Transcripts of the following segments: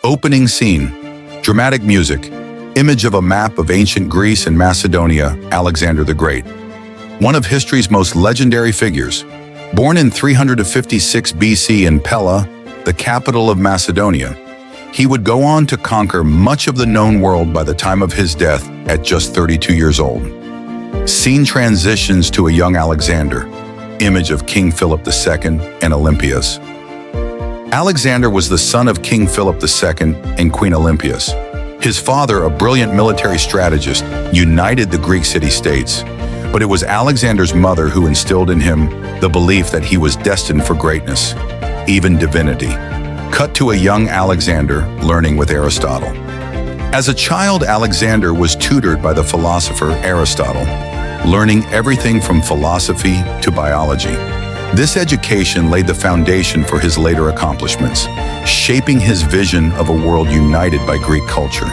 Opening scene. Dramatic music. Image of a map of ancient Greece and Macedonia, Alexander the Great. One of history's most legendary figures. Born in 356 BC in Pella, the capital of Macedonia, he would go on to conquer much of the known world by the time of his death at just 32 years old. Scene transitions to a young Alexander, image of King Philip II and Olympias. Alexander was the son of King Philip II and Queen Olympias. His father, a brilliant military strategist, united the Greek city-states, but it was Alexander's mother who instilled in him the belief that he was destined for greatness, even divinity. Cut to a young Alexander learning with Aristotle. As a child, Alexander was tutored by the philosopher Aristotle, learning everything from philosophy to biology. This education laid the foundation for his later accomplishments, shaping his vision of a world united by Greek culture.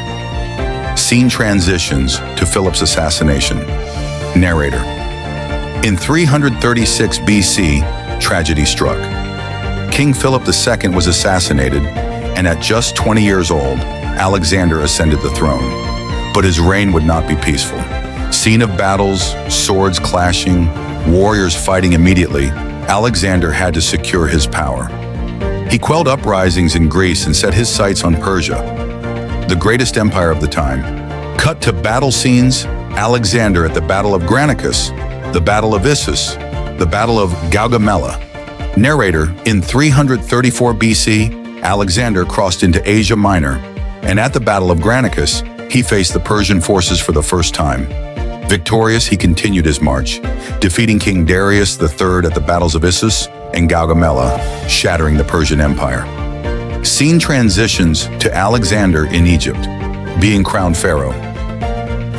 Scene transitions to Philip's assassination. Narrator. In 336 BC, tragedy struck. King Philip II was assassinated, and at just 20 years old, Alexander ascended the throne. But his reign would not be peaceful. Scene of battles, swords clashing, warriors fighting immediately, Alexander had to secure his power. He quelled uprisings in Greece and set his sights on Persia, the greatest empire of the time. Cut to battle scenes, Alexander at the Battle of Granicus, the Battle of Issus, the Battle of Gaugamela. Narrator. In 334 BC, Alexander crossed into Asia Minor, and at the Battle of Granicus, he faced the Persian forces for the first time. Victorious, he continued his march, defeating King Darius III at the battles of Issus and Gaugamela, shattering the Persian Empire. Scene transitions to Alexander in Egypt, being crowned pharaoh.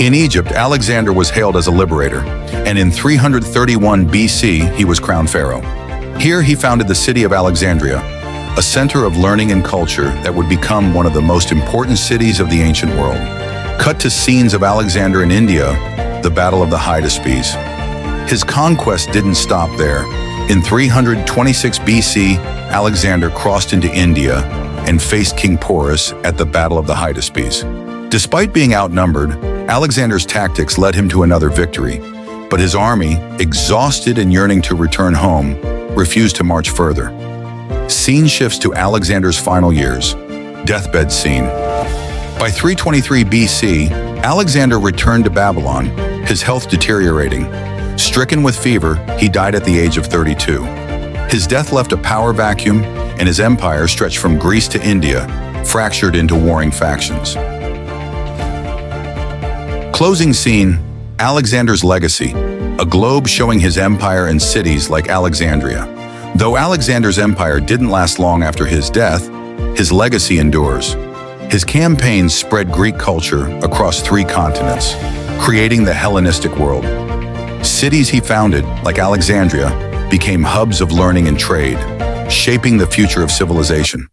In Egypt, Alexander was hailed as a liberator, and in 331 BC, he was crowned pharaoh. Here, he founded the city of Alexandria, a center of learning and culture that would become one of the most important cities of the ancient world. Cut to scenes of Alexander in India, the Battle of the Hydaspes. His conquest didn't stop there. In 326 BC, Alexander crossed into India and faced King Porus at the Battle of the Hydaspes. Despite being outnumbered, Alexander's tactics led him to another victory, but his army, exhausted and yearning to return home, refused to march further. Scene shifts to Alexander's final years. Deathbed scene. By 323 BC, Alexander returned to Babylon, his health deteriorating. Stricken with fever, he died at the age of 32. His death left a power vacuum, and his empire stretched from Greece to India, fractured into warring factions. Closing scene, Alexander's legacy, a globe showing his empire and cities like Alexandria. Though Alexander's empire didn't last long after his death, his legacy endures. His campaigns spread Greek culture across 3 continents, creating the Hellenistic world. Cities he founded, like Alexandria, became hubs of learning and trade, shaping the future of civilization.